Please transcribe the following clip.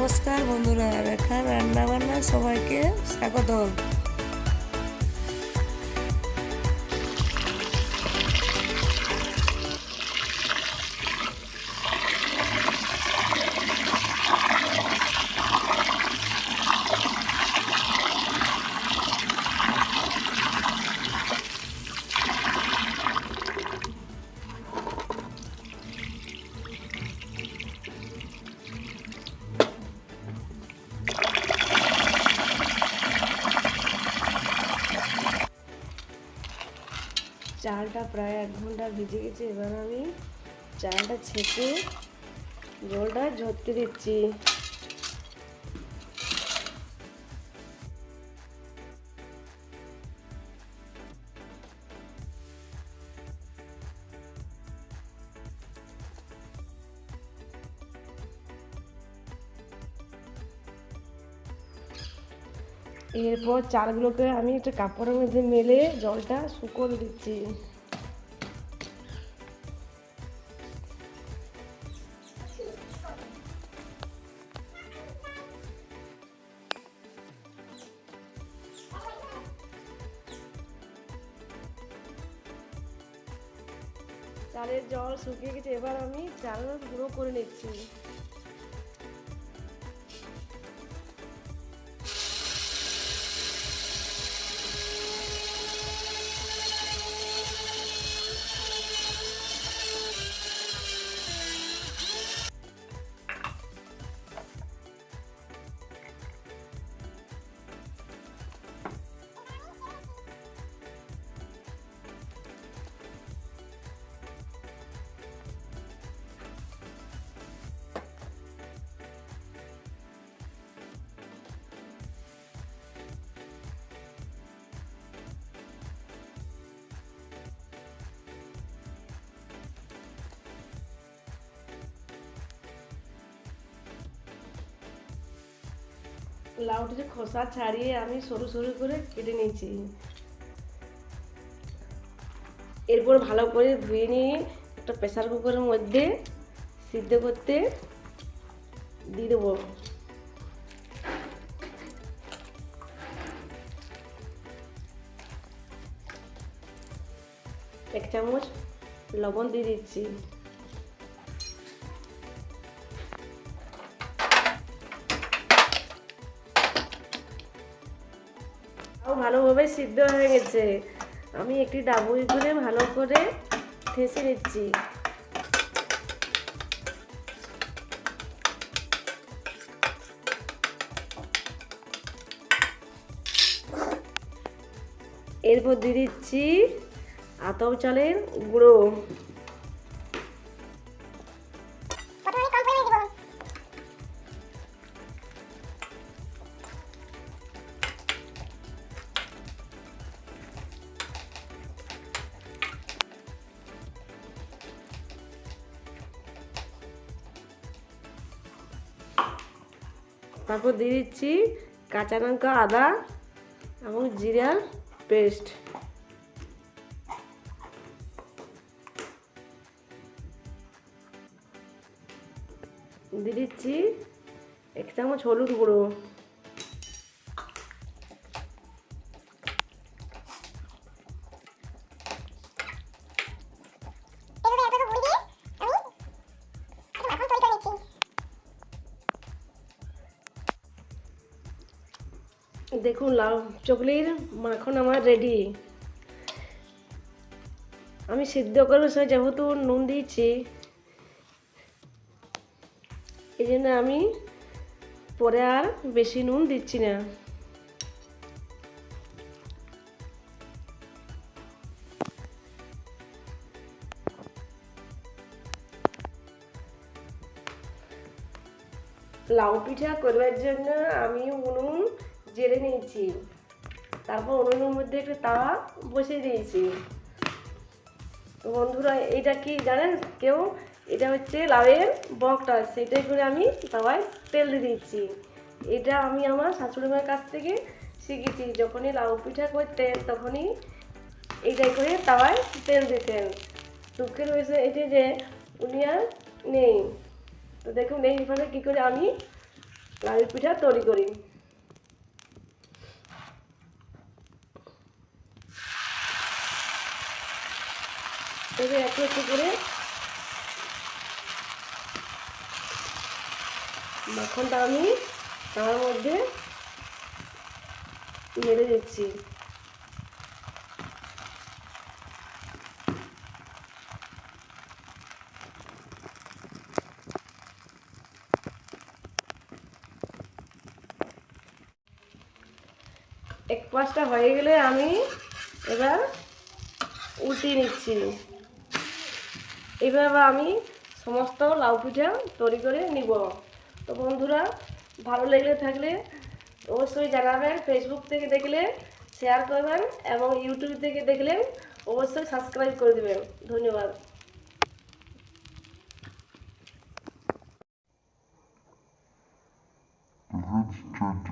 নমস্কার বন্ধুরা, রেখা রান্না বান্না সবাইকে স্বাগত। চালটা প্রায় 1 ঘন্টা ভিজে গেছে। এবার আমি চালটা ছেঁকে জলটা ঝরতে দিচ্ছি। এরপর চালগুলোকে আমি একটা কাপড়ের মধ্যে মেলে জলটা শুকোতে দিচ্ছি। চালের জল শুকিয়ে গেছে, এবার আমি চাল গুঁড়ো করে নিচ্ছি। লাউটির খোসা ছাড়িয়ে আমি সরু সরু করে কেটে নিয়েছি। এরপর ভালো করে ধুয়ে নিয়ে একটা প্রেসার কুকারের মধ্যে সিদ্ধ করতে দিয়ে দেবো। এক চামচ লবণ দিয়ে দিচ্ছি। ভালোভাবে সিদ্ধ হয়ে গেছে। আমি একটি ডাবুই করে ভালো করে ঠেসে নিচ্ছি। এরপর দিয়ে দিচ্ছি আতপ চালের গুঁড়ো। তারপর দিয়ে দিচ্ছি কাঁচা লঙ্কা, আদা এবং জিরার পেস্ট। দিয়ে দিচ্ছি 1 চামচ হলুদ গুঁড়ো। দেখুন, লাউ চকলির মাখন আমার রেডি। আমি সিদ্ধ করবো সে যেহেতু নুন দিয়েছি, এই জন্য আমি পরে আর বেশি নুন দিচ্ছি না। লাউ পিঠা করবার জন্য আমি উনুন জেলে নিয়েছি। তারপর উনুনের মধ্যে একটা তাওয়া বসিয়ে দিয়েছি। তো বন্ধুরা, এটা কি জানেন কেউ? এটা হচ্ছে লাউয়ের বকটা, সেটাই করে আমি তাওয়ায় তেল দিয়ে দিচ্ছি। এটা আমি আমার শাশুড়ি মায়ের কাছ থেকে শিখেছি। যখনই লাউ পিঠা করতেন তখনই এইটাই করে তাওয়ায় তেল দিতেন। দুঃখের হয়েছে এটি যে উনি আর নেই। তো দেখুন এইভাবে কী করে আমি লাউ পিঠা তৈরি করি। এবার একটু একটু করে মাখনটা আমি তার মধ্যে নেড়ে দিচ্ছি। এক পাশটা হয়ে গেলে আমি এবার উল্টিয়ে নিচ্ছি। এইভাবে আমি সমস্ত লাউ পিঠা তৈরি করে নিব। তো বন্ধুরা, ভালো লেগে থাকলে অবশ্যই জানাবেন। ফেসবুক থেকে দেখলে শেয়ার করবেন এবং ইউটিউব থেকে দেখলে অবশ্যই সাবস্ক্রাইব করে দেবেন। ধন্যবাদ। The red stripe